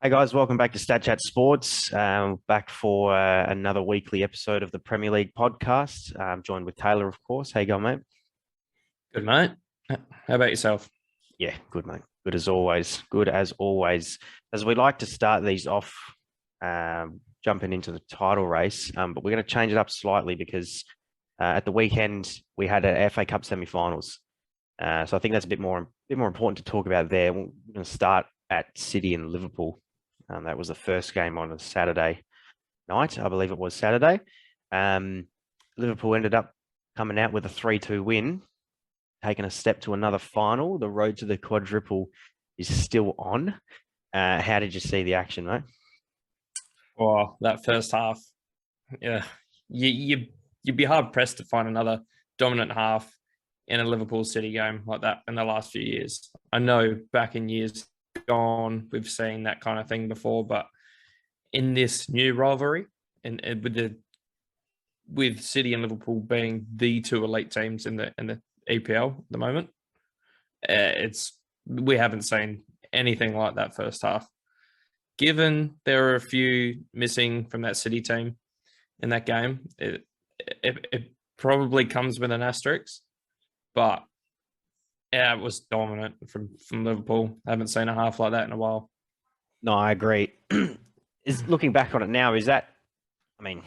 Hey guys, welcome back to Statchat Sports. Back for another weekly episode of the Premier League podcast. I'm joined with Taylor, of course. How you going, mate? Good, mate. How about yourself? Yeah, good, mate. Good as always. Good as always. As we like to start these off, jumping into the title race, but we're going to change it up slightly because at the weekend we had an FA Cup semi-finals. So I think that's a bit more important to talk about there. We're going to start at City and Liverpool. That was the first game on a Saturday night. I believe it was Saturday. Um, Liverpool ended up coming out with a 3-2 win, taking a step to another final. The road to the quadruple is still on. How did you see the action, mate? Oh, that first half, yeah, you'd be hard pressed to find another dominant half in a Liverpool City game like that in the last few years. I know back in years gone, we've seen that kind of thing before, but in this new rivalry, and with City and Liverpool being the two elite teams in the EPL at the moment, it's we haven't seen anything like that first half. Given there are a few missing from that City team in that game, it probably comes with an asterisk. But yeah, it was dominant from Liverpool. I haven't seen a half like that in a while. No, I agree. Is looking back on it now, is that, I mean,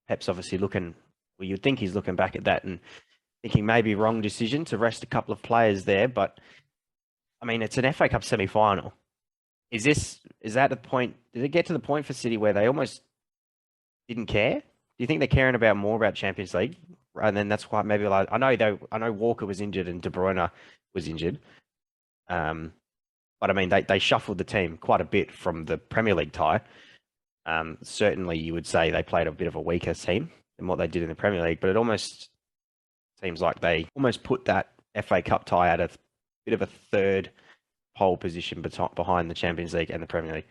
Pep's obviously looking, well, you'd think he's looking back at that and thinking maybe wrong decision to rest a couple of players there, but I mean, it's an FA Cup semi-final. Is that the point? Did it get to the point for City where they almost didn't care? Do you think they're caring about more about Champions League? And then that's why maybe like I know Walker was injured and De Bruyne was injured. Um, but I mean they shuffled the team quite a bit from the Premier League tie. Certainly you would say they played a bit of a weaker team than what they did in the Premier League, but it almost seems like they almost put that FA Cup tie at a bit of a third pole position behind the Champions League and the Premier League.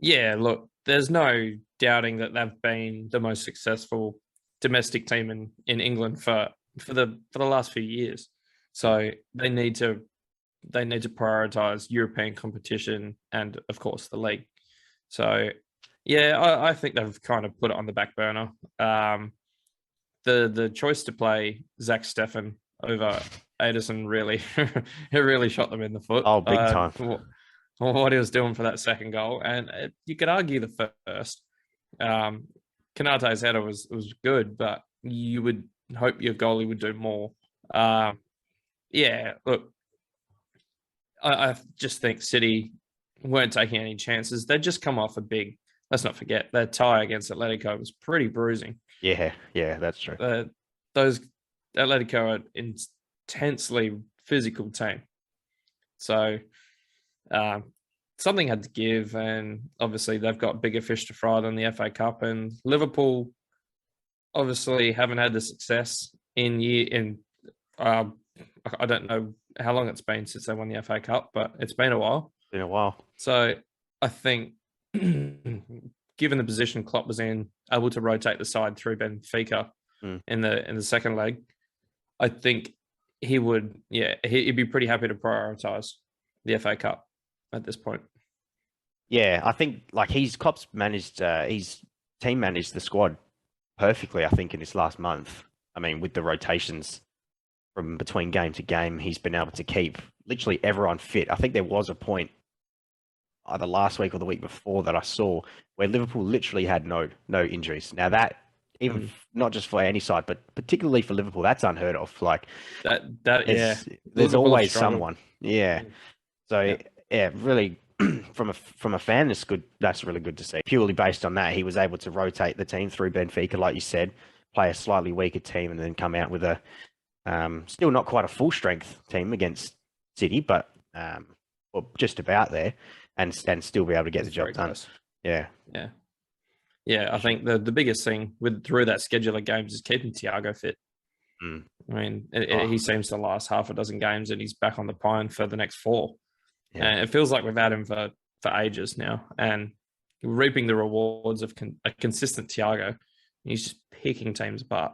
Yeah, look, there's no doubting that they've been the most successful domestic team in England for the last few years. So they need to prioritize European competition and of course the league. So yeah, I think they've kind of put it on the back burner. The choice to play Zach Steffen over Edison really it really shot them in the foot. Oh, big time. What he was doing for that second goal, and you could argue the first. Canate's header was good, but you would hope your goalie would do more. Yeah, look, I just think City weren't taking any chances. They'd just come off a big. Let's not forget their tie against Atletico was pretty bruising. Yeah, that's true. Those Atletico are an intensely physical team, so um, something had to give, and obviously they've got bigger fish to fry than the FA Cup. And Liverpool obviously haven't had the success I don't know how long it's been since they won the FA Cup, but it's been a while. Been a while. So I think, given the position Klopp was in, able to rotate the side through Benfica in the second leg, I think he would, he'd be pretty happy to prioritise the FA Cup at this point. Yeah, I think like Klopp's managed his team managed the squad perfectly, I think, in this last month. I mean, with the rotations from between game to game, he's been able to keep literally everyone fit. I think there was a point either last week or the week before that I saw where Liverpool literally had no injuries. Now that even not just for any side, but particularly for Liverpool, that's unheard of. Like there's Liverpool always someone. Yeah. So yeah, really from a fan, it's good. That's really good to see. Purely based on that, he was able to rotate the team through Benfica, like you said, play a slightly weaker team, and then come out with a still not quite a full strength team against City, but well, just about there, and still be able to get the job done. Close. Yeah. I think the biggest thing through that schedule of games is keeping Thiago fit. I mean, he seems to last half a dozen games, and he's back on the pine for the next four. Yeah. And it feels like we've had him for ages now, and reaping the rewards of a consistent Thiago. He's just picking teams apart.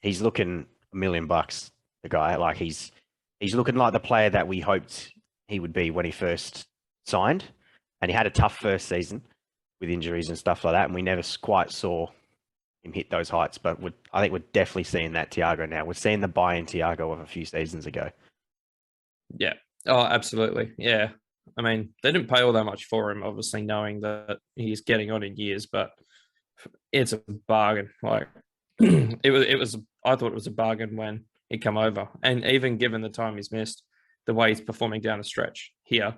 He's looking $1 million, the guy. Like he's looking like the player that we hoped he would be when he first signed. and he had a tough first season with injuries and stuff like that, and we never quite saw him hit those heights. But I think we're definitely seeing that Thiago now. We're seeing the buy-in Thiago of a few seasons ago. Yeah. Oh, absolutely. Yeah. I mean, they didn't pay all that much for him, obviously, knowing that he's getting on in years, but it's a bargain. Like it was. I thought it was a bargain when he come over, and even given the time he's missed, the way he's performing down the stretch here,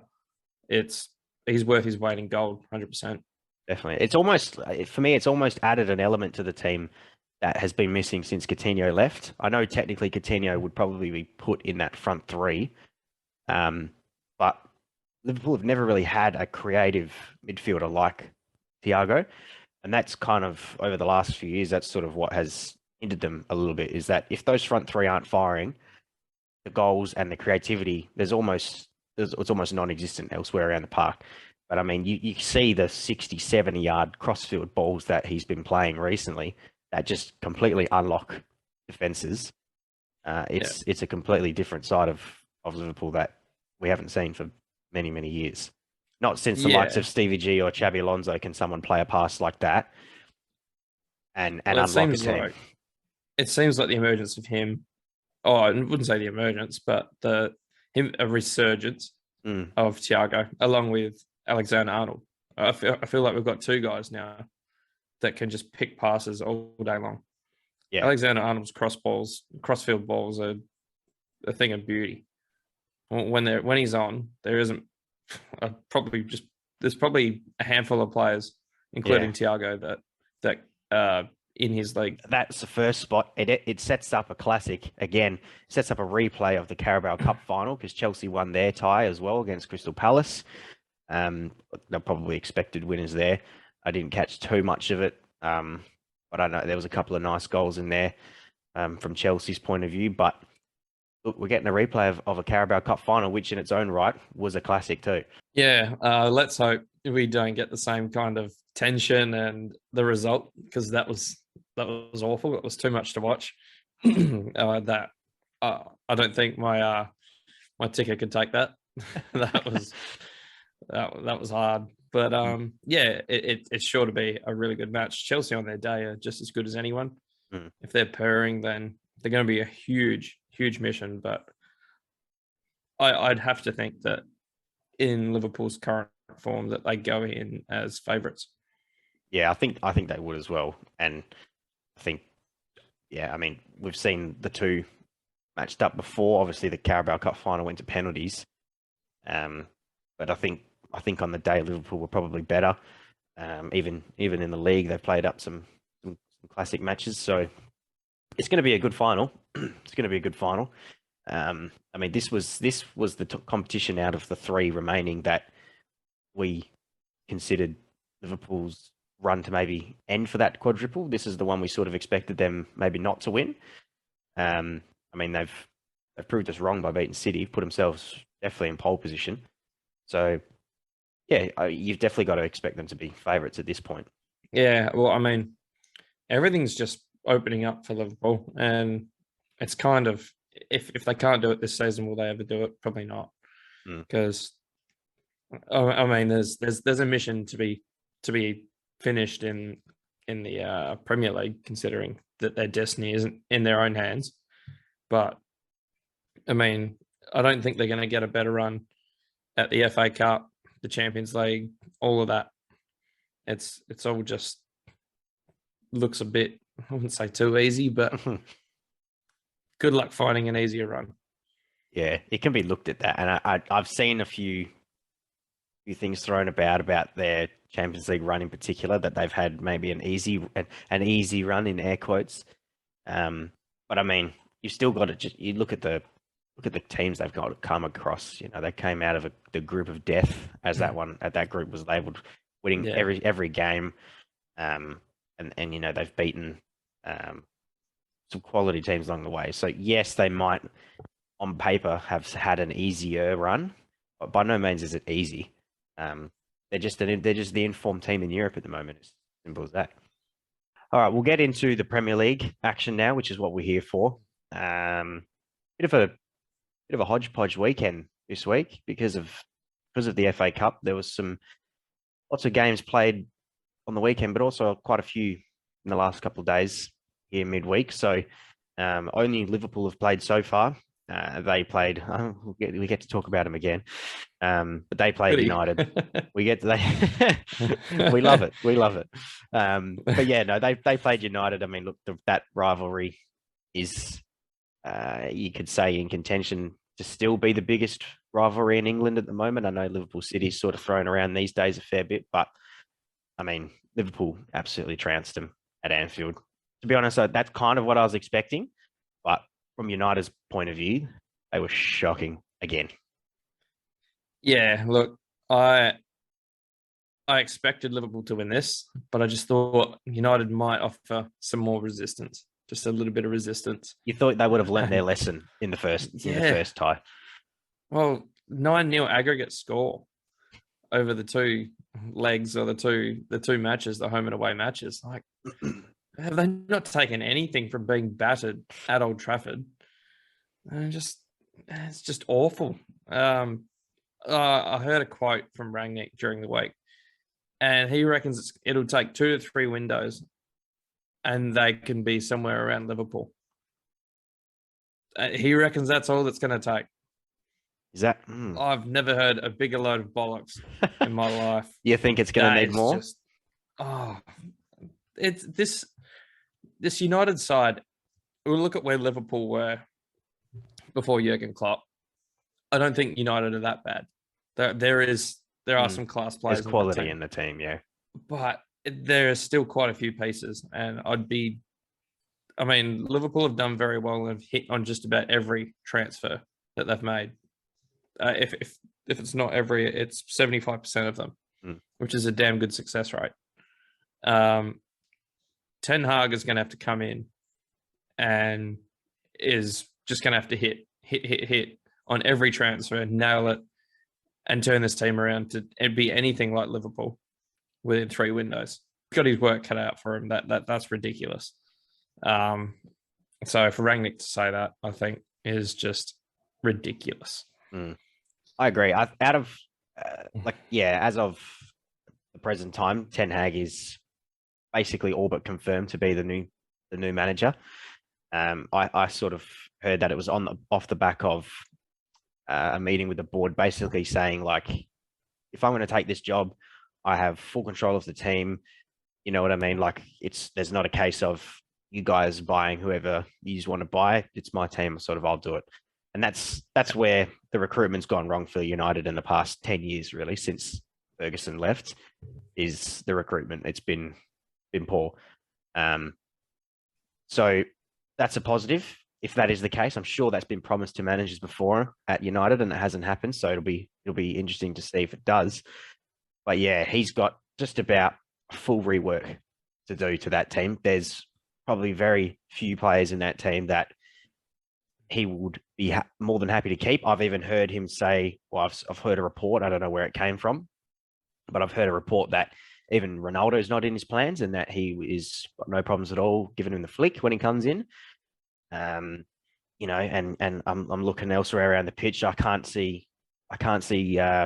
he's worth his weight in gold, 100%. Definitely, it's almost for me. It's almost added an element to the team that has been missing since Coutinho left. I know technically Coutinho would probably be put in that front three, but Liverpool have never really had a creative midfielder like Thiago. And that's kind of over the last few years, that's sort of what has hindered them a little bit, is that if those front three aren't firing, the goals and the creativity, it's almost non-existent elsewhere around the park. But I mean, you see the 60, 70-yard crossfield balls that he's been playing recently that just completely unlock defenses. It's a completely different side of Liverpool that we haven't seen for many, many years. Not since the likes of Stevie G or Xabi Alonso can someone play a pass like that and unlock a team. It seems like the emergence of him. Oh, I wouldn't say the emergence, but a resurgence of Thiago, along with Alexander-Arnold. I feel like we've got two guys now that can just pick passes all day long. Yeah, Alexander-Arnold's crossfield balls are a thing of beauty. When he's on, there's probably a handful of players, including Thiago, that in his league. That's the first spot. It sets up a classic again. Sets up a replay of the Carabao Cup final because Chelsea won their tie as well against Crystal Palace. They're probably expected winners there. I didn't catch too much of it, but I know there was a couple of nice goals in there from Chelsea's point of view. But look, we're getting a replay of a Carabao Cup final, which in its own right was a classic too. Yeah, let's hope we don't get the same kind of tension and the result, because that was awful. It was too much to watch. I don't think my ticket could take that. that was hard. But it's sure to be a really good match. Chelsea on their day are just as good as anyone. If they're purring, then they're going to be a huge mission. But I'd have to think that in Liverpool's current form that they go in as favourites. Yeah, I think they would as well. And I think, I mean, we've seen the two matched up before. Obviously, the Carabao Cup final went to penalties. But I think on the day Liverpool were probably better. Even in the league, they've played up some classic matches. So it's going to be a good final. It's going to be a good final. I mean, this was the competition out of the three remaining that we considered Liverpool's run to maybe end for that quadruple. This is the one we sort of expected them maybe not to win. I mean, they've proved us wrong by beating City, put themselves definitely in pole position. So, yeah, you've definitely got to expect them to be favourites at this point. Yeah, well, I mean, everything's just opening up for Liverpool, and it's kind of, if they can't do it this season, will they ever do it? Probably not, because I mean, there's a mission to be finished in the Premier League, considering that their destiny isn't in their own hands. But I mean, I don't think they're going to get a better run at the FA Cup, the Champions League, all of that. It's all just looks a bit, I wouldn't say too easy, but good luck finding an easier run. Yeah, it can be looked at that, and I've seen a few things thrown about their Champions League run in particular, that they've had maybe an easy run in air quotes. But I mean, you've still got to you look at the teams they've got to come across. You know, they came out of the group of death, as that group was labelled, winning every game, and you know, they've beaten some quality teams along the way. So yes, they might on paper have had an easier run, but by no means is it easy. They're just the informed team in Europe at the moment. It's simple as that. All right, we'll get into the Premier League action now, which is what we're here for. Bit of a hodgepodge weekend this week because of the FA Cup. There was some lots of games played on the weekend, but also quite a few in the last couple of days here midweek. So only Liverpool have played so far. They played. We get to talk about them again, but they played United. We get to we love it. We love it. But yeah, no, they played United. I mean, look, that rivalry is, you could say, in contention to still be the biggest rivalry in England at the moment. I know Liverpool City's sort of thrown around these days a fair bit, but I mean, Liverpool absolutely trounced them at Anfield. To be honest, that's kind of what I was expecting, but from United's point of view, they were shocking again. Yeah, look, I expected Liverpool to win this, but I just thought United might offer some more resistance, just a little bit of resistance. You thought they would have learnt their lesson in the first tie. Well, 9-0 aggregate score over the two legs or the two matches, the home and away matches. Like, have they not taken anything from being battered at Old Trafford? And it's just awful. I heard a quote from Rangnick during the week, and he reckons it'll take 2 to 3 windows, and they can be somewhere around Liverpool. He reckons that's all that's going to take. Is that? I've never heard a bigger load of bollocks in my life. You think it's going to need more? It's this United side. We'll look at where Liverpool were before Jurgen Klopp. I don't think United are that bad. There are some class players. There's quality in the team, yeah. But there are still quite a few pieces, and Liverpool have done very well and have hit on just about every transfer that they've made. If it's not every, it's 75% of them, which is a damn good success rate. Ten Hag is going to have to come in and is just going to have to hit on every transfer, nail it, and turn this team around to be anything like Liverpool within 3 windows. He's got his work cut out for him. That's ridiculous. So for Rangnick to say that, I think, is just ridiculous. I agree. As of the present time, Ten Hag is basically all but confirmed to be the new manager. I sort of heard that it was off the back of a meeting with the board, basically saying, like, if I'm going to take this job, I have full control of the team. You know what I mean? Like, there's not a case of you guys buying whoever you just want to buy. It's my team, sort of, I'll do it. And that's where the recruitment's gone wrong for United in the past 10 years, really, since Ferguson left, is the recruitment. It's been poor. So that's a positive. If that is the case, I'm sure that's been promised to managers before at United, and it hasn't happened. So it'll be interesting to see if it does. But yeah, he's got just about full rework to do to that team. There's probably very few players in that team that he would be more than happy to keep. I've even heard him say, well, I've heard a report. I don't know where it came from, but I've heard a report that even Ronaldo's not in his plans and that he is got no problems at all giving him the flick when he comes in. And I'm looking elsewhere around the pitch. I can't see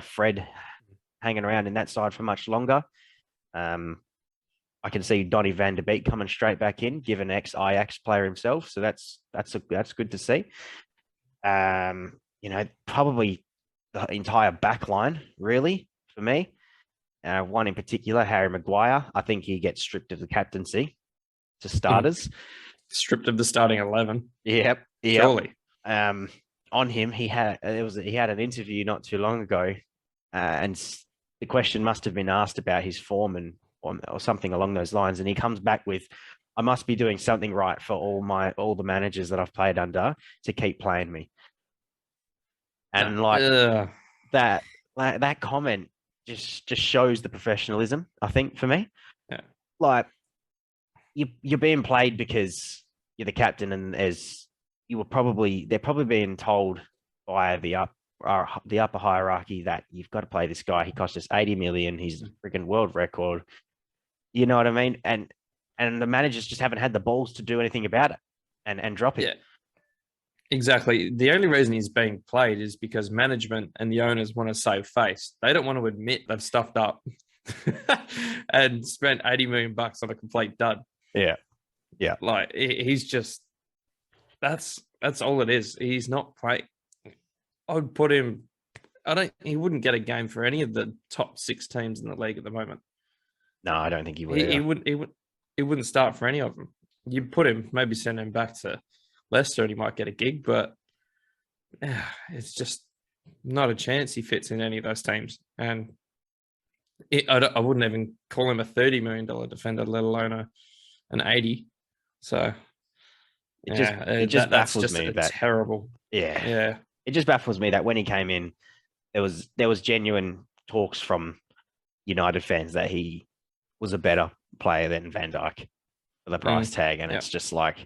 Fred hanging around in that side for much longer. I can see Donny van de Beek coming straight back in, given ex-Ajax player himself. So that's good to see. Probably the entire back line, really, for me. One in particular, Harry Maguire. I think he gets stripped of the captaincy to starters. Stripped of the starting 11. Yep. Surely. On him, he had an interview not too long ago, and the question must have been asked about his form or something along those lines, and he comes back with, "I must be doing something right for all the managers that I've played under to keep playing me." And that comment just shows the professionalism, I think, for me. Yeah. Like, you're being played because you're the captain, and they're probably being told by the upper hierarchy that you've got to play this guy. He cost us 80 million. He's a freaking world record. You know what I mean? And the managers just haven't had the balls to do anything about it and drop it. Yeah, exactly. The only reason he's being played is because management and the owners want to save face. They don't want to admit they've stuffed up. and spent 80 million bucks on a complete dud. Yeah. Yeah. Like he's just that's all it is. He's not playing. I would put him. He wouldn't get a game for any of the top 6 teams in the league at the moment. No, I don't think he would. He wouldn't start for any of them. You put him, maybe send him back to Leicester and he might get a gig, but it's just not a chance he fits in any of those teams. And I wouldn't even call him a $30 million defender, let alone an 80. So it just baffles me that terrible. Yeah. It just baffles me that when he came in, there was genuine talks from United fans that he was a better player than Van Dijk for the price tag, and it's just like,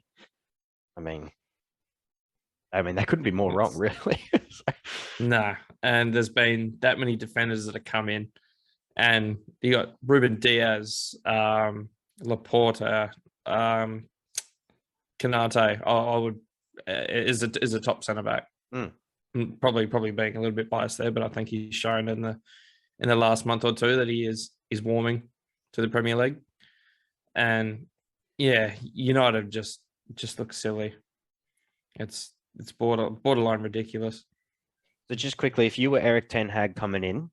I mean, they couldn't be more wrong, really. Nah, and there's been that many defenders that have come in, and you got Ruben Diaz, Laporta, Canate. I would is a top centre back. Probably being a little bit biased there, but I think he's shown in the last month or two that he is warming to the Premier League. And yeah, United just look silly. It's borderline ridiculous. So just quickly, if you were Erik ten Hag coming in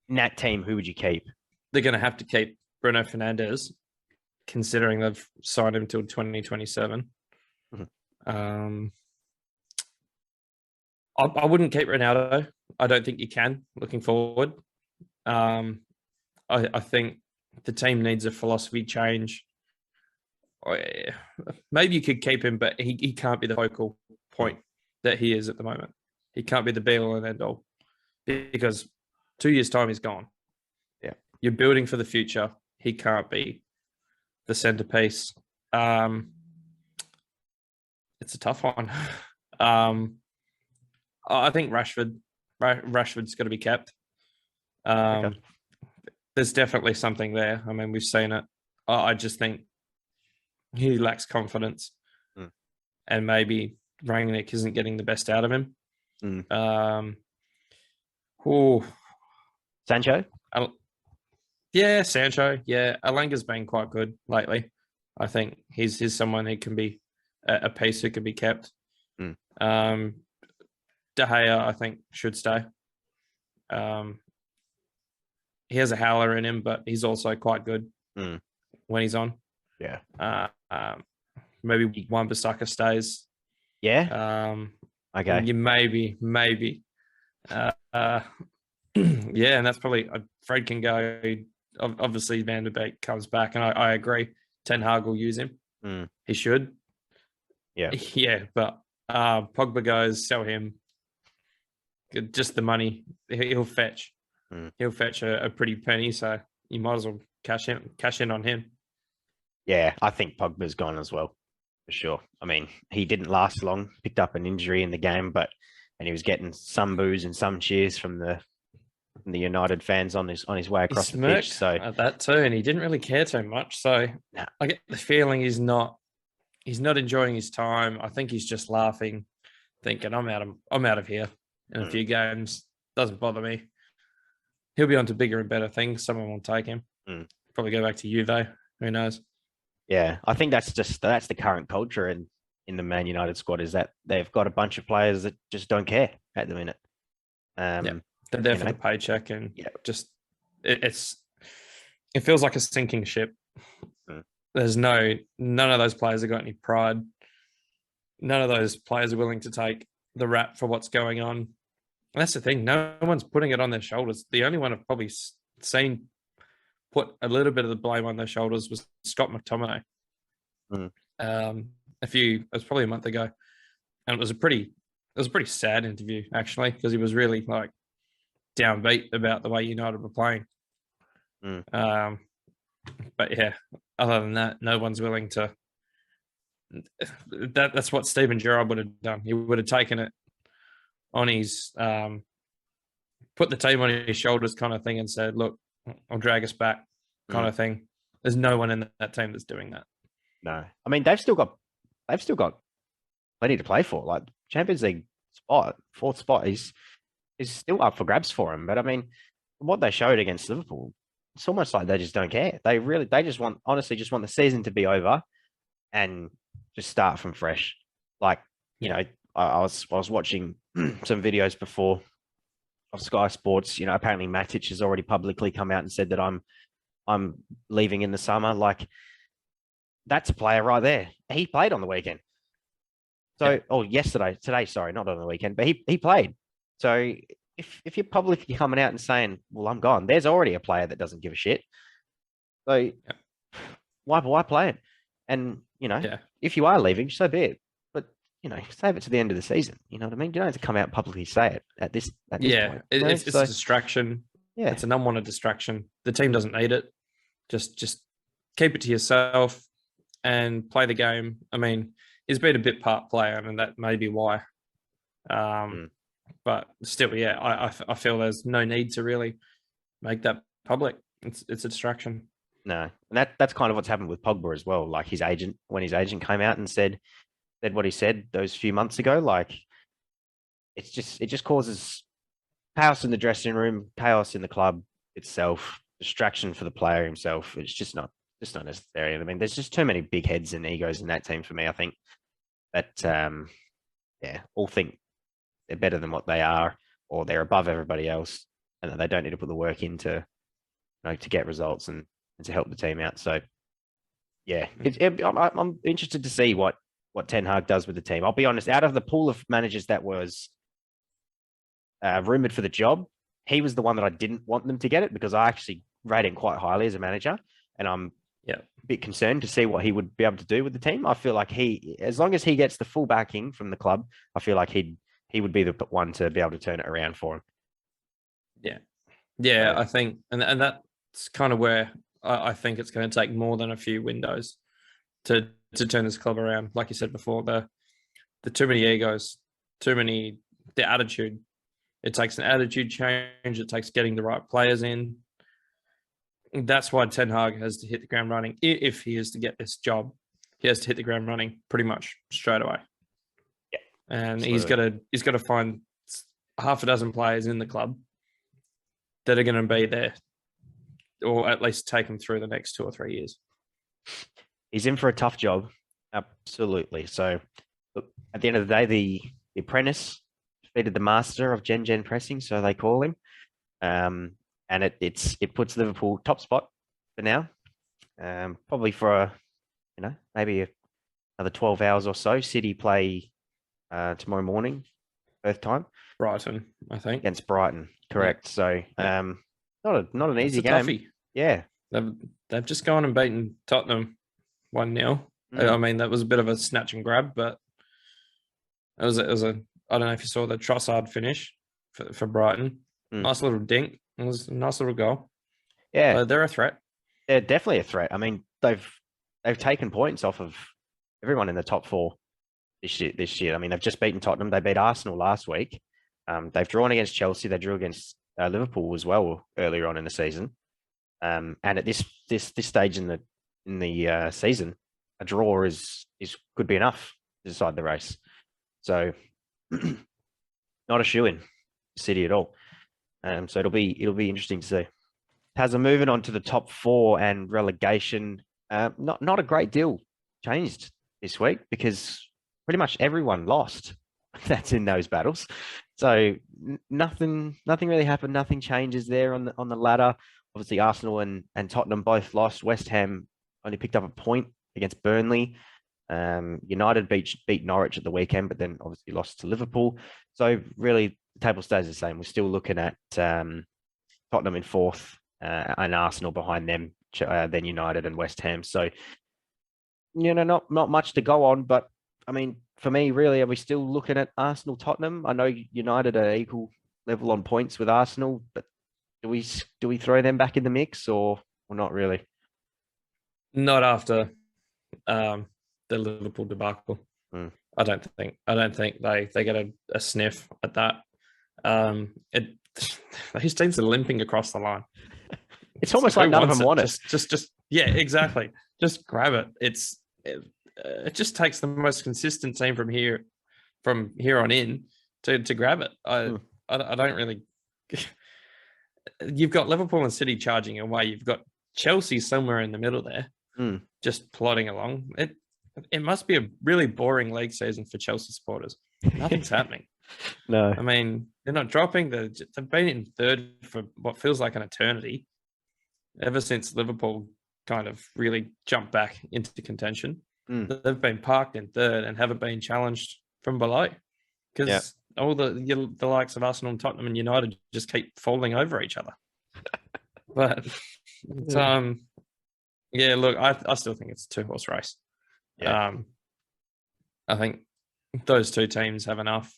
that team, who would you keep? They're going to have to keep Bruno Fernandes, considering they've signed him till 2027. I wouldn't keep Ronaldo. I don't think you can, looking forward. I think the team needs a philosophy change. Maybe you could keep him, but he can't be the focal point that he is at the moment. He can't be the be-all and end-all, because 2 years' time he's gone. Yeah, you're building for the future. He can't be the centerpiece. It's a tough one. I think Rashford's got to be kept. Okay. There's definitely something there. I mean, we've seen it. I just think he lacks confidence, and maybe Rangnick isn't getting the best out of him. Sancho? Yeah, Sancho. Yeah, Alanga's been quite good lately. I think he's someone who can be a piece who can be kept. De Gea, I think, should stay. He has a howler in him, but he's also quite good when he's on. Yeah. Maybe Wan-Bissaka stays. Yeah. Okay. You maybe. Yeah, and that's probably Fred can go. Obviously, Van de Beek comes back, and I agree. Ten Hag will use him. He should. Yeah. Yeah, but Pogba goes, sell him. Just the money he'll fetch. He'll fetch a pretty penny, so you might as well cash in on him. Yeah, I think Pogba's gone as well, for sure. I mean, he didn't last long, picked up an injury in the game, and he was getting some boos and some cheers from the United fans on his way across the pitch. So at that too, and he didn't really care too much. So I get the feeling he's not enjoying his time. I think he's just laughing, thinking, I'm out of here in a few games. Doesn't bother me. He'll be on to bigger and better things. Someone will take him. Probably go back to Juve. Who knows? Yeah, I think that's the current culture in the Man United squad, is that they've got a bunch of players that just don't care at the minute. They're there for the paycheck, and just it feels like a sinking ship. There's none of those players have got any pride. None of those players are willing to take the rap for what's going on. And that's the thing. No one's putting it on their shoulders. The only one I've probably seen put a little bit of the blame on their shoulders was Scott McTominay. It was probably a month ago, and it was a pretty sad interview, actually, because he was really like downbeat about the way United were playing. But yeah, other than that, no one's willing to. That's what Steven Gerrard would have done. He would have taken it on his, put the team on his shoulders, kind of thing, and said, "Look, I'll drag us back," kind of thing. There's no one in that team that's doing that. No, I mean they've still got plenty to play for. Like Champions League spot, 4th spot is still up for grabs for him. But I mean, what they showed against Liverpool it's almost like they just don't care. They just want the season to be over and just start from fresh. Like, you know, I was watching some videos before of Sky Sports. You know, apparently Matic has already publicly come out and said that I'm leaving in the summer. Like, that's a player right there. He played on the weekend. So, today, sorry, not on the weekend, but he played. So if you're publicly coming out and saying, well, I'm gone, there's already a player that doesn't give a shit. So why play it? And, you know, if you are leaving, so be it. But, you know, save it to the end of the season. You know what I mean? You don't have to come out and publicly say it at this point. It's a distraction. Yeah. It's an unwanted distraction. The team doesn't need it. Just keep it to yourself and play the game. I mean, he's been a bit part player, and that may be why. But still, I feel there's no need to really make that public. It's a distraction. No, and that's kind of what's happened with Pogba as well. Like when his agent came out and said what he said those few months ago, like it just causes chaos in the dressing room, chaos in the club itself, distraction for the player himself. It's just not necessary. I mean, there's just too many big heads and egos in that team for me. I think that all think they're better than what they are, or they're above everybody else, and that they don't need to put the work in to get results and to help the team out. So, yeah, I'm interested to see what Ten Hag does with the team. I'll be honest, out of the pool of managers that was rumored for the job, he was the one that I didn't want them to get it, because I actually rate him quite highly as a manager, and I'm a bit concerned to see what he would be able to do with the team. I feel like as long as he gets the full backing from the club, I feel like he would be the one to be able to turn it around for him. Yeah, I think, and that's kind of where I think it's going to take more than a few windows to turn this club around. Like you said before, the too many egos, the attitude. It takes an attitude change. It takes getting the right players in. That's why Ten Hag has to hit the ground running. If he is to get this job, he has to hit the ground running pretty much straight away. Yeah, and absolutely. he's got to find half a dozen players in the club that are going to be there, or at least take him through the next 2 or 3 years. He's in for a tough job, absolutely. So, look, at the end of the day, the apprentice defeated the master of Gen pressing, so they call him. And it puts Liverpool top spot for now. Probably for maybe another 12 hours or so. City play tomorrow morning, Perth time. Brighton, I think, against Brighton. Correct. So, not an easy game. Toughie. Yeah, they've just gone and beaten Tottenham 1-0. I mean, that was a bit of a snatch and grab, but it was a I don't know if you saw the Trossard finish for Brighton. Nice little dink. It was a nice little goal. Yeah, they're a threat. They're definitely a threat. I mean, they've taken points off of everyone in the top four this year. I mean, they've just beaten Tottenham. They beat Arsenal last week. They've drawn against Chelsea. They drew against Liverpool as well earlier on in the season. And at this stage in the season, a draw is could be enough to decide the race. So, not a shoo-in City at all. So it'll be interesting to see. Tazza, moving on to the top four and relegation. Not a great deal changed this week, because pretty much everyone lost that's in those battles. So nothing really happened. Nothing changes there on the ladder. Obviously, Arsenal and Tottenham both lost. West Ham only picked up a point against Burnley. United beat Norwich at the weekend, but then obviously lost to Liverpool. So really, the table stays the same. We're still looking at Tottenham in fourth and Arsenal behind them, then United and West Ham. So, not much to go on. But, I mean, for me, really, are we still looking at Arsenal, Tottenham? I know United are equal level on points with Arsenal, but do we throw them back in the mix or not really? Not after the Liverpool debacle. I don't think they get a sniff at that. These teams are limping across the line. It's almost like none of them want it. Just yeah, exactly. Just grab it. It just takes the most consistent team from here on in to grab it. I don't really. you've got Liverpool and City charging away. You've got Chelsea somewhere in the middle there, just plodding along. It must be a really boring league season for Chelsea supporters. Nothing's happening. No. I mean, they're not dropping. They've been in third for what feels like an eternity, ever since Liverpool kind of really jumped back into contention. They've been parked in third and haven't been challenged from below because all the likes of Arsenal and Tottenham and United just keep falling over each other. But look, I still think it's a 2-horse race. I think those two teams have enough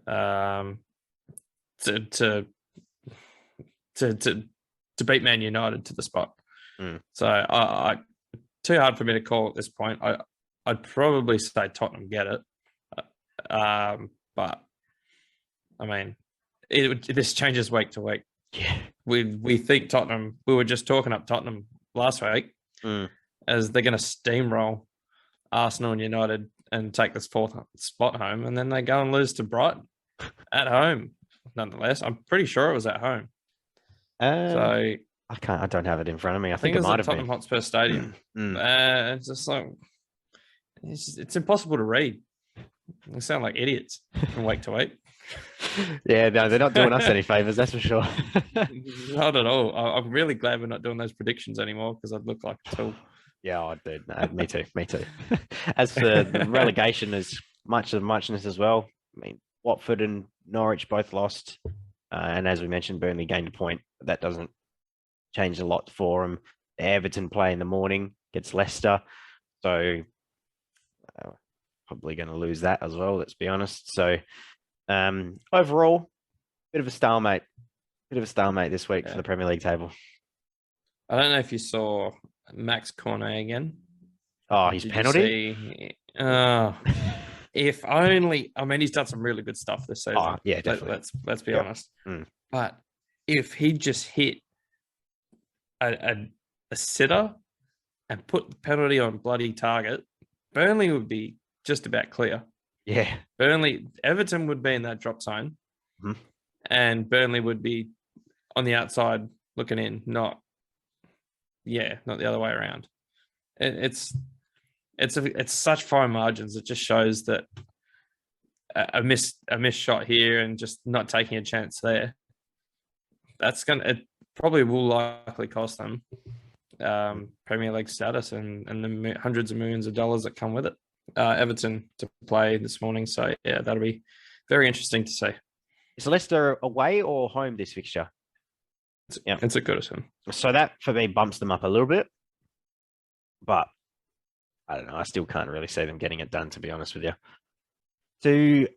to beat Man United to the spot. So I too hard for me to call at this point. I'd probably say Tottenham get it, but I mean, this changes week to week. Yeah, we think Tottenham. We were just talking up Tottenham last week as they're going to steamroll Arsenal and United and take this 4th spot home, and then they go and lose to Brighton at home. Nonetheless, I'm pretty sure it was at home. So I don't have it in front of me. I think it it might was at have Tottenham been. Hotspur Stadium. It's just like it's impossible to read. They sound like idiots from week to week. Yeah, no, they're not doing us any favors, that's for sure. Not at all. I'm really glad we're not doing those predictions anymore because I'd look like a tool. Yeah, I do. No, me too. As for the relegation, is much of muchness as well. I mean, Watford and Norwich both lost, and as we mentioned, Burnley gained a point. That doesn't change a lot for them. Everton play in the morning against Leicester, so probably going to lose that as well. Let's be honest. So overall, bit of a stalemate this week for the Premier League table. I don't know if you saw Max Cornet again. Oh, his penalty. If only. I mean, he's done some really good stuff this season. Oh, yeah, definitely. Let's be honest. But if he just hit a sitter and put the penalty on bloody target, Burnley would be just about clear. Yeah. Everton would be in that drop zone, and Burnley would be on the outside looking in, not the other way around. It's such fine margins. It just shows that a missed shot here and just not taking a chance there. It probably will likely cost them Premier League status and the hundreds of millions of dollars that come with it. Everton to play this morning, so yeah, that'll be very interesting to see. Is Leicester away or home this fixture? It's a Goodison. So that for me bumps them up a little bit, but I don't know. I still can't really see them getting it done, to be honest with you. To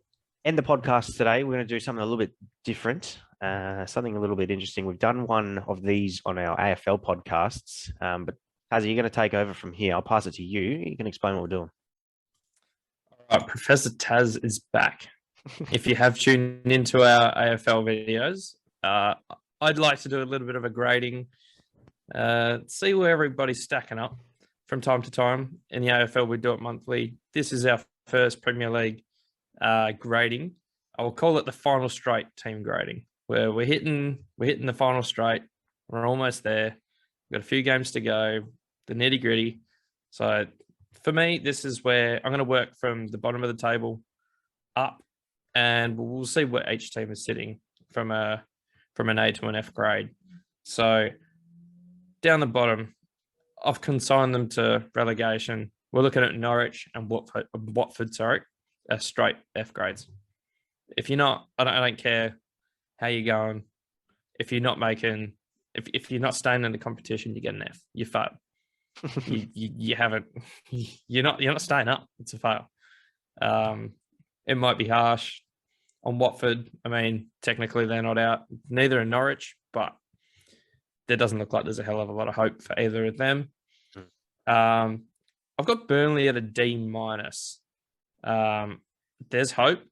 end the podcast today, we're going to do something a little bit different, something a little bit interesting. We've done one of these on our AFL podcasts, but Tazza, you're going to take over from here. I'll pass it to you. You can explain what we're doing. All right, Professor Taz is back. If you have tuned into our AFL videos, I'd like to do a little bit of a grading, see where everybody's stacking up from time to time. In the AFL, we do it monthly. This is our first Premier League grading. I will call it the final straight team grading, where we're hitting the final straight. We're almost there. We've got a few games to go, the nitty gritty. So for me, this is where I'm going to work from the bottom of the table up, and we'll see where each team is sitting from an A to an F grade. So down the bottom, I've consigned them to relegation. We're looking at Norwich and Watford, straight F grades. If you're not, I don't care how you're going. If you're not making, if you're not staying in the competition, you get an F. You fail. you haven't. You're not staying up. It's a fail. It might be harsh on Watford. I mean, technically they're not out. Neither are Norwich, but there doesn't look like there's a hell of a lot of hope for either of them. I've got Burnley at a D minus. There's hope.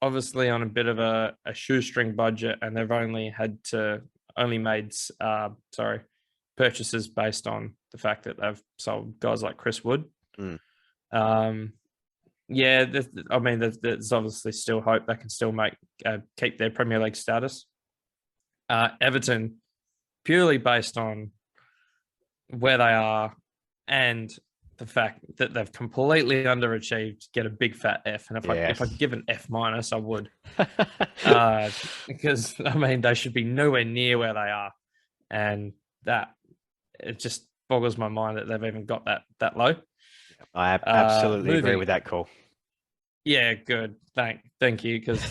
Obviously on a bit of a shoestring budget, and they've only made purchases based on the fact that they've sold guys like Chris Wood. There's obviously still hope they can still keep their Premier League status. Everton, purely based on where they are and the fact that they've completely underachieved, get a big fat F. And if I give an F minus, I would, because I mean they should be nowhere near where they are, and that it just boggles my mind that they've even got that low. I absolutely agree with that call. Yeah, good. Thank you, because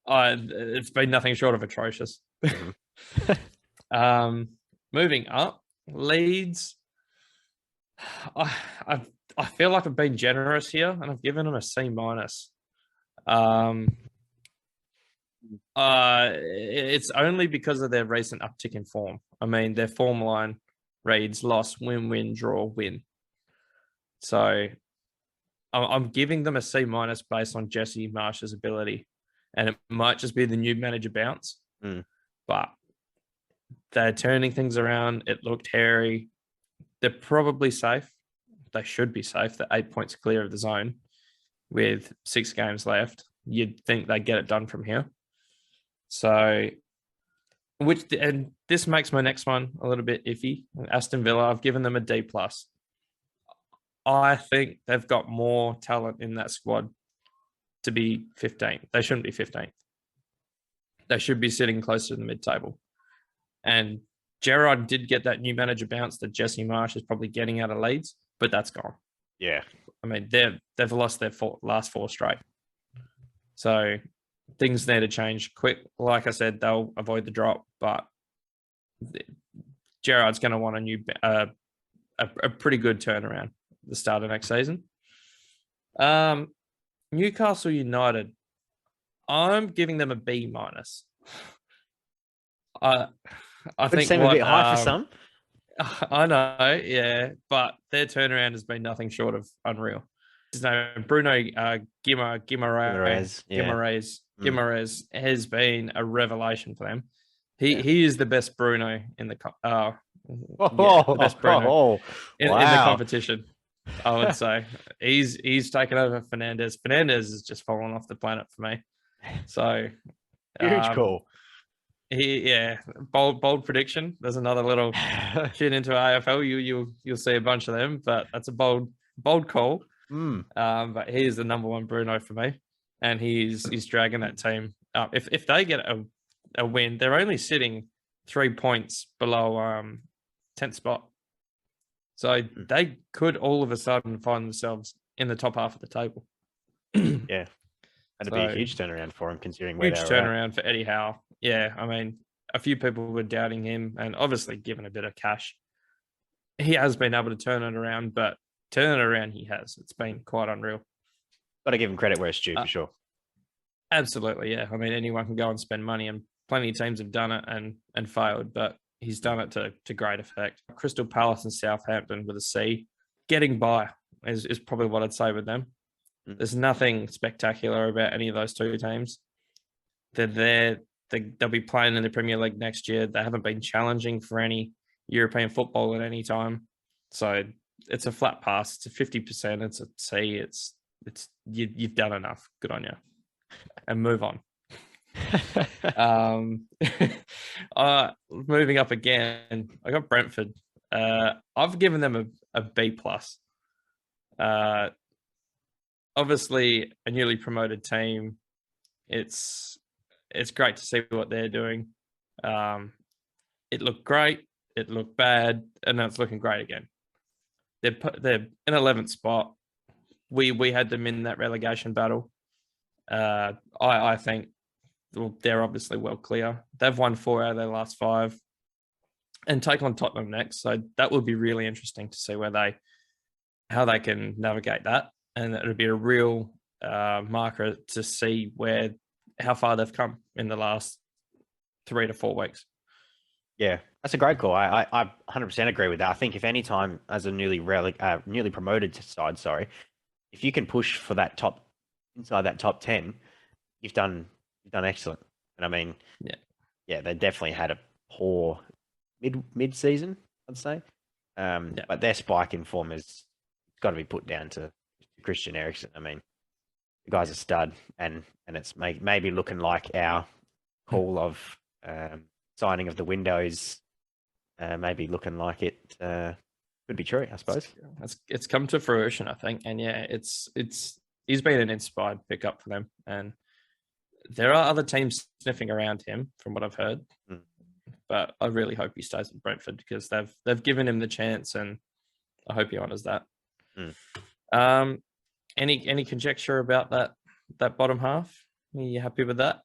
it's been nothing short of atrocious. Mm-hmm. Moving up, Leeds. I feel like I've been generous here, and I've given them a C minus. It's only because of their recent uptick in form. I mean, their form line reads loss, win, win, draw, win. So I'm giving them a C minus based on Jesse Marsh's ability, and it might just be the new manager bounce, but they're turning things around. It looked hairy. They're probably safe. They should be safe. They're 8 points clear of the zone with 6 games left. You'd think they'd get it done from here. So, and this makes my next one a little bit iffy. Aston Villa, I've given them a D+. I think they've got more talent in that squad to be 15th. They shouldn't be 15th. They should be sitting closer to the mid-table. And Gerrard did get that new manager bounce that Jesse Marsh is probably getting out of Leeds, but that's gone. Yeah. I mean, they've lost their last 4 straight. So things need to change quick. Like I said, they'll avoid the drop, but Gerrard's going to want a pretty good turnaround at the start of next season. Newcastle United, I'm giving them a B minus. I think seem a bit high for some. I know, yeah, but their turnaround has been nothing short of unreal. His name Bruno Guimaraes has been a revelation for them. He is the best Bruno in the best Bruno in the competition. I would say he's taken over Fernandez. Fernandez has just fallen off the planet for me. So huge call. Bold prediction. There's another little tune into AFL. You'll see a bunch of them, but that's a bold call. But he is the number one Bruno for me, and he's dragging that team up. If they get a win, they're only sitting 3 points below 10th spot, so they could all of a sudden find themselves in the top half of the table. Yeah, that'd be a huge turnaround for him, considering where they're at. Huge turnaround for Eddie Howe. Yeah, I mean, a few people were doubting him, and obviously given a bit of cash, he has been able to turn it around, but turn it around he has. It's been quite unreal. Got to give him credit where it's due, for sure. Absolutely, yeah. I mean, anyone can go and spend money, and plenty of teams have done it and failed, but he's done it to great effect. Crystal Palace and Southampton with a C. Getting by is probably what I'd say with them. There's nothing spectacular about any of those two teams. They're there. They'll be playing in the Premier League next year. They haven't been challenging for any European football at any time. So it's a flat pass. It's a 50%. It's a C. You've done enough. Good on you. And move on. Moving up again, I got Brentford. I've given them a B+. Obviously, a newly promoted team. It's great to see what they're doing. It looked great. It looked bad, and now it's looking great again. They're in 11th spot. We had them in that relegation battle. I think they're obviously well clear. They've won 4 out of their last 5, and take on Tottenham next. So that would be really interesting to see how they can navigate that, and it would be a real marker to see how far they've come in the last 3 to 4 weeks. Yeah, that's a great call. I 100% agree with that. I think if any time as a newly promoted side, if you can push for that inside that top 10, you've done excellent. And I mean, yeah, they definitely had a poor mid season, I'd say. But their spike in form has got to be put down to Christian Eriksen. I mean, the guy's a stud, and it's maybe looking like our call of signing of the window is maybe looking like it could be true, I suppose. It's come to fruition, I think, and yeah, he's been an inspired pickup for them, and there are other teams sniffing around him, from what I've heard. Mm. But I really hope he stays at Brentford because they've given him the chance, and I hope he honours that. Mm. Any conjecture about that bottom half? Are you happy with that?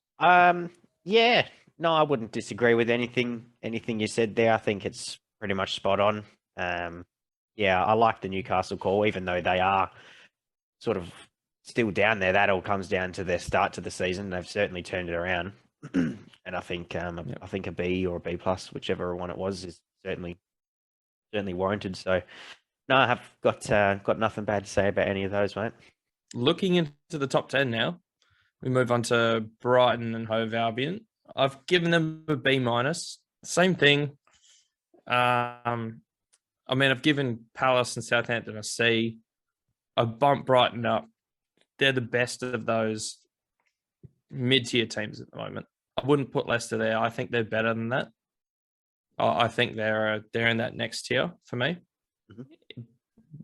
Yeah, no, I wouldn't disagree with anything you said there. I think it's pretty much spot on. Yeah, I like the Newcastle call, even though they are sort of still down there. That all comes down to their start to the season. They've certainly turned it around, and I think I think a B or a B plus, whichever one it was, is certainly warranted. So, no, I have got nothing bad to say about any of those, mate. Looking into the top 10 now, we move on to Brighton and Hove Albion. I've given them a B minus. Same thing. I mean, I've given Palace and Southampton a C. I've bumped Brighton up. They're the best of those mid-tier teams at the moment. I wouldn't put Leicester there. I think they're better than that. I think they're in that next tier for me. Mm-hmm.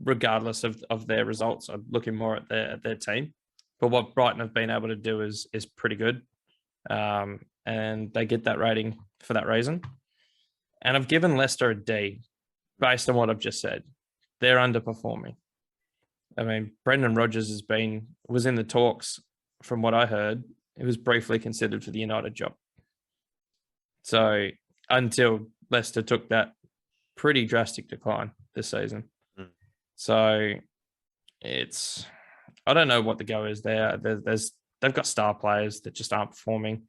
Regardless of their results, I'm looking more at their team. But what Brighton have been able to do is pretty good. And they get that rating for that reason. And I've given Leicester a D based on what I've just said. They're underperforming. I mean, Brendan Rodgers was in the talks, from what I heard. It was briefly considered for the United job. So until Leicester took that pretty drastic decline this season. Mm. So I don't know what the go is there. They've got star players that just aren't performing,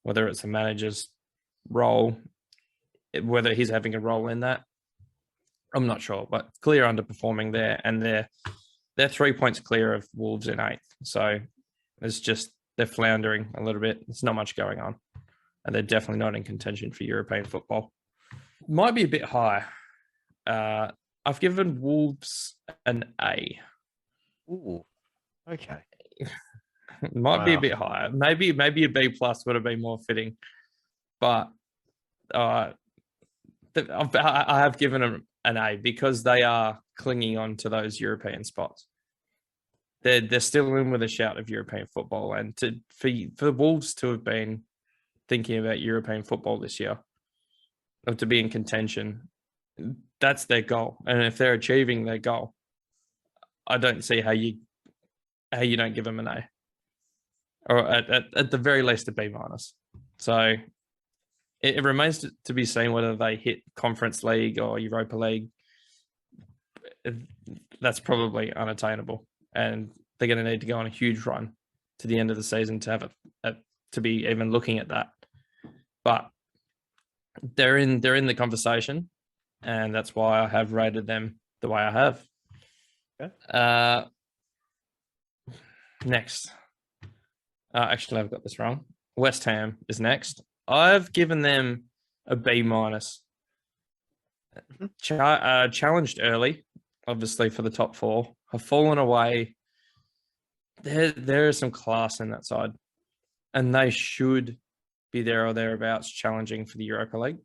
whether it's the manager's role, whether he's having a role in that. I'm not sure, but clear underperforming there, and they're 3 points clear of Wolves in 8th. So they're floundering a little bit. There's not much going on, and they're definitely not in contention for European football. Might be a bit high. I've given Wolves an A. Ooh, okay. Might be a bit higher. Maybe a B plus would have been more fitting, but I have given them an A because they are clinging on to those European spots. They're still in with a shout of European football, and for the Wolves to have been thinking about European football this year, or to be in contention, that's their goal. And if they're achieving their goal, I don't see how you don't give them an A, or at the very least a B minus. So it remains to be seen whether they hit Conference League or Europa League. That's probably unattainable, and they're going to need to go on a huge run to the end of the season to have to be even looking at that. But they're in the conversation, and that's why I have rated them the way I have. Okay. Next. Actually, I've got this wrong. West Ham is next. I've given them a B minus. Challenged early, obviously, for the top 4. Have fallen away. There is some class in that side, and they should be there or thereabouts challenging for the Europa League,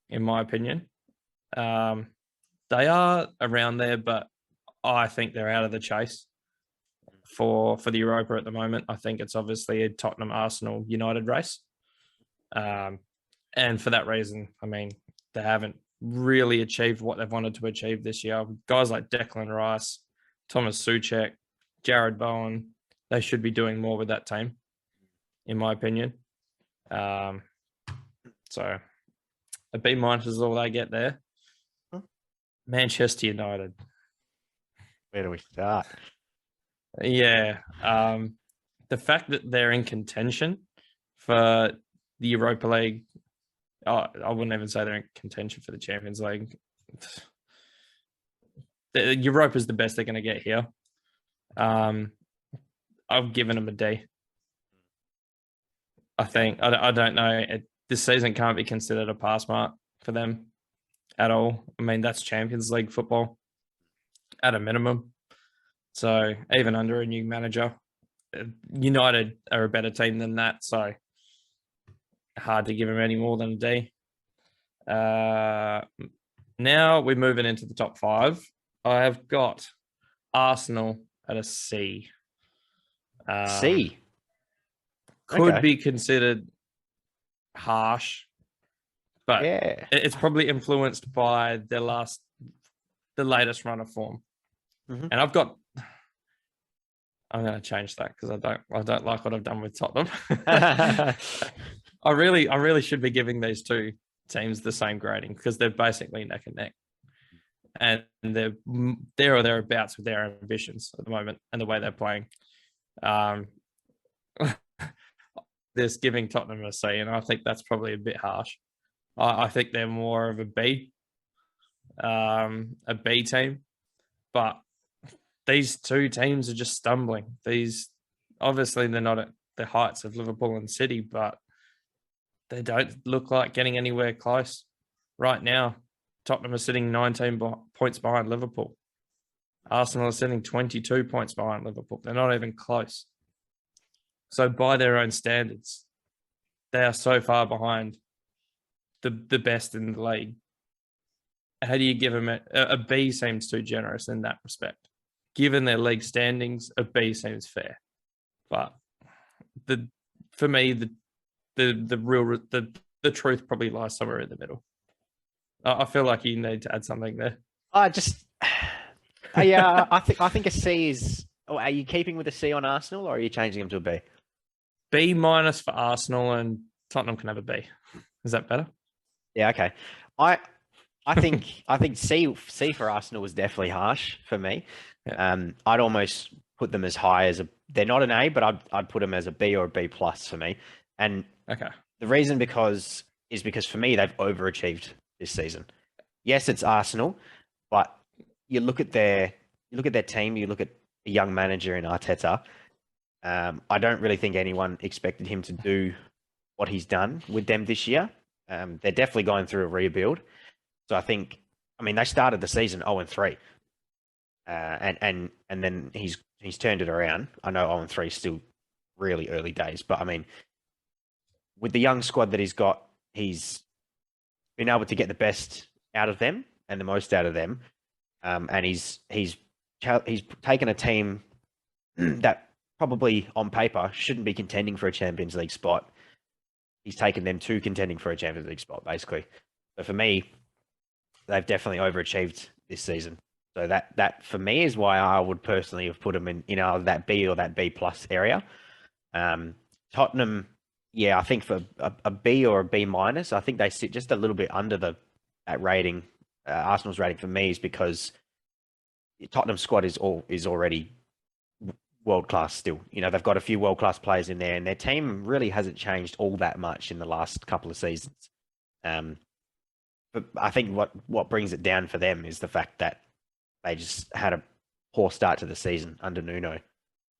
in my opinion. They are around there, but I think they're out of the chase for the Europa at the moment. I think it's obviously a Tottenham, Arsenal, United race. And for that reason, I mean, they haven't really achieved what they've wanted to achieve this year. Guys like Declan Rice, Thomas Souček, Jared Bowen, they should be doing more with that team, in my opinion. So a B minus is all they get there. Manchester United. Where do we start? Yeah. The fact that they're in contention for the Europa League, I wouldn't even say they're in contention for the Champions League. The Europa is the best they're going to get here. I've given them a D. I think. I don't know. This season can't be considered a pass mark for them at all. I mean, that's Champions League football at a minimum. So even under a new manager, United are a better team than that. So hard to give him any more than a D. Now we're moving into the top 5. I have got Arsenal at a C. C. Could Okay. be considered harsh, but Yeah. it's probably influenced by the latest run of form. Mhm. And I'm going to change that because I don't like what I've done with Tottenham. I really should be giving these two teams the same grading because they're basically neck and neck, and they're there or thereabouts with their ambitions at the moment and the way they're playing. This giving Tottenham a C, and I think that's probably a bit harsh. I think they're more of a B team, but these two teams are just stumbling. Obviously they're not at the heights of Liverpool and City, but they don't look like getting anywhere close right now. Tottenham are sitting 19 points behind Liverpool. Arsenal are sitting 22 points behind Liverpool. They're not even close. So by their own standards, they are so far behind the best in the league. How do you give them a B? Seems too generous in that respect. Given their league standings, a B seems fair. But for me, the truth probably lies somewhere in the middle. I feel like you need to add something there. Yeah, I think a C is. Oh, are you keeping with a C on Arsenal, or are you changing them to a B? B- for Arsenal, and Tottenham can have a B. Is that better? Yeah, okay. I think C for Arsenal was definitely harsh for me. Yeah. I'd almost put them as high as they're not an A, but I'd put them as a B or a B plus for me. And Okay. the reason is because for me they've overachieved this season. Yes, it's Arsenal, but you look at their team, you look at a young manager in Arteta. I don't really think anyone expected him to do what he's done with them this year. They're definitely going through a rebuild. So I mean, they started the season 0-3, and then he's turned it around. I know 0-3 is still really early days, but I mean, with the young squad that he's got, he's been able to get the best out of them and the most out of them, and he's taken a team that probably on paper shouldn't be contending for a Champions League spot. He's taken them to contending for a Champions League spot, basically. So for me, they've definitely overachieved this season. So that for me is why I would personally have put them in either that B or that B plus area. Tottenham, yeah, I think for a B or a B minus, I think they sit just a little bit under that rating. Arsenal's rating for me is because Tottenham's squad is already world class still. You know, they've got a few world class players in there, and their team really hasn't changed all that much in the last couple of seasons. But I think what brings it down for them is the fact that they just had a poor start to the season under Nuno.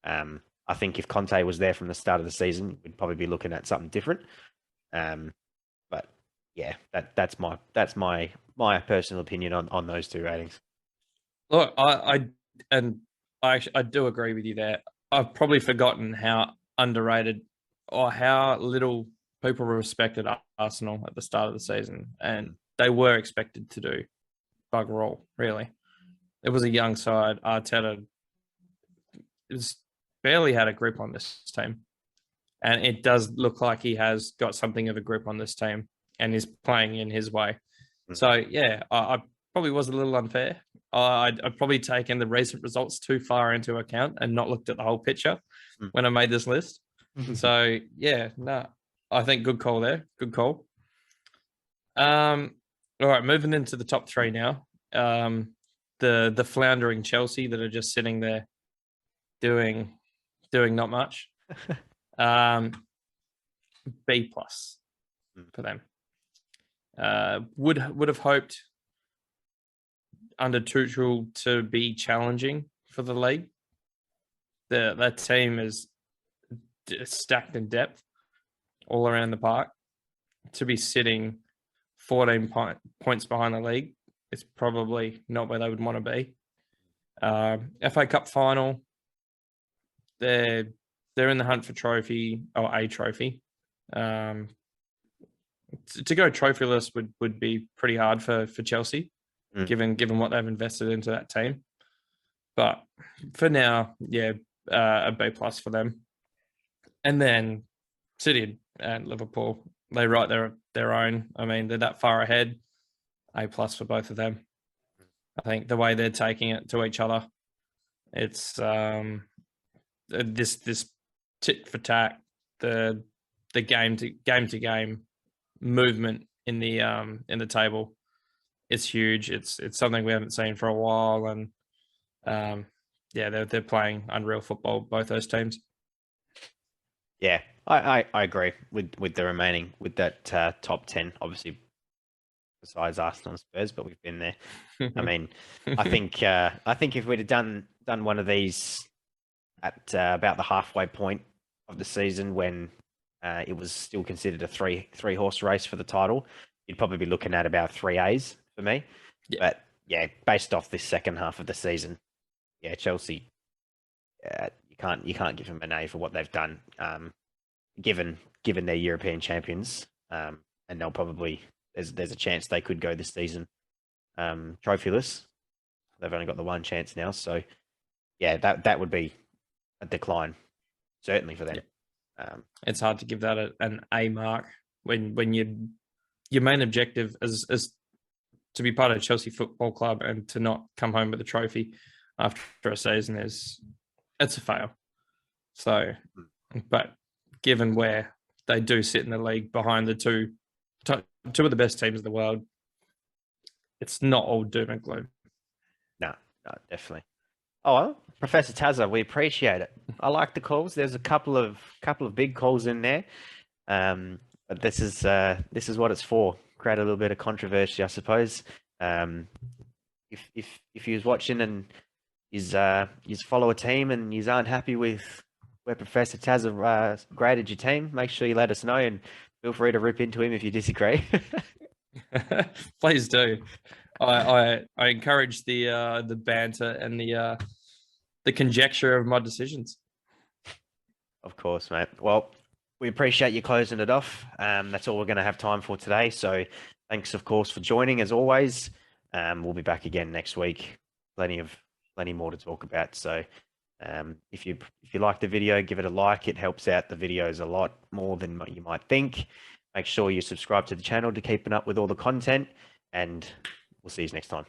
I think if Conte was there from the start of the season, we'd probably be looking at something different. But yeah, that's my personal opinion on those two ratings. Look, I do agree with you there. I've probably forgotten how underrated or how little people respected Arsenal at the start of the season, and they were expected to do bugger all, really. It was a young side. Arteta barely had a grip on this team, and it does look like he has got something of a grip on this team and is playing in his way. So, yeah, I probably was a little unfair. I'd probably taken the recent results too far into account and not looked at the whole picture when I made this list. So, yeah, no, I think good call there. Good call. All right, moving into the top 3 now. The floundering Chelsea that are just sitting there doing not much. B plus for them. Would have hoped under Tuchel to be challenging for the league. That team is stacked in depth all around the park. To be sitting 14 points behind the league, it's probably not where they would want to be. FA Cup final, they're in the hunt for a trophy. to go trophyless would be pretty hard for Chelsea, given what they've invested into that team. But for now, yeah, a B+ for them. And then City and Liverpool, they write their own. I mean, they're that far ahead. A+ for both of them. I think the way they're taking it to each other, it's this tit for tat, the game to game movement in the table. It's huge. It's something we haven't seen for a while, and yeah, they're playing unreal football, both those teams. Yeah, I agree with the remaining, with that top 10, obviously, besides Arsenal and Spurs, but we've been there. I mean, I think if we'd have done one of these at about the halfway point of the season, when it was still considered a three horse race for the title, you'd probably be looking at about 3 A's for me. Yeah. But yeah, based off this second half of the season, yeah, Chelsea, you can't give them an A for what they've done, given they're European champions, and they'll probably, there's a chance they could go this season trophyless. They've only got the one chance now, so yeah, that would be a decline, certainly for them. Yeah. It's hard to give that an A mark when your main objective is to be part of Chelsea Football Club and to not come home with a trophy after a season it's a fail. So, but given where they do sit in the league behind the two of the best teams in the world, it's not all doom and gloom. No, definitely. Oh, well, Professor Tazza, we appreciate it. I like the calls. There's a couple of big calls in there, but this is what it's for. Create a little bit of controversy, I suppose. If you was watching and you follow a team and you aren't happy with where Professor Tazza graded your team, make sure you let us know, and feel free to rip into him if you disagree. Please do. I encourage the banter and the conjecture of my decisions. Of course, mate. Well, we appreciate you closing it off. That's all we're going to have time for today. So thanks, of course, for joining as always. We'll be back again next week. Plenty more to talk about. So if you like the video, give it a like. It helps out the videos a lot more than what you might think. Make sure you subscribe to the channel to keep up with all the content, and we'll see you next time.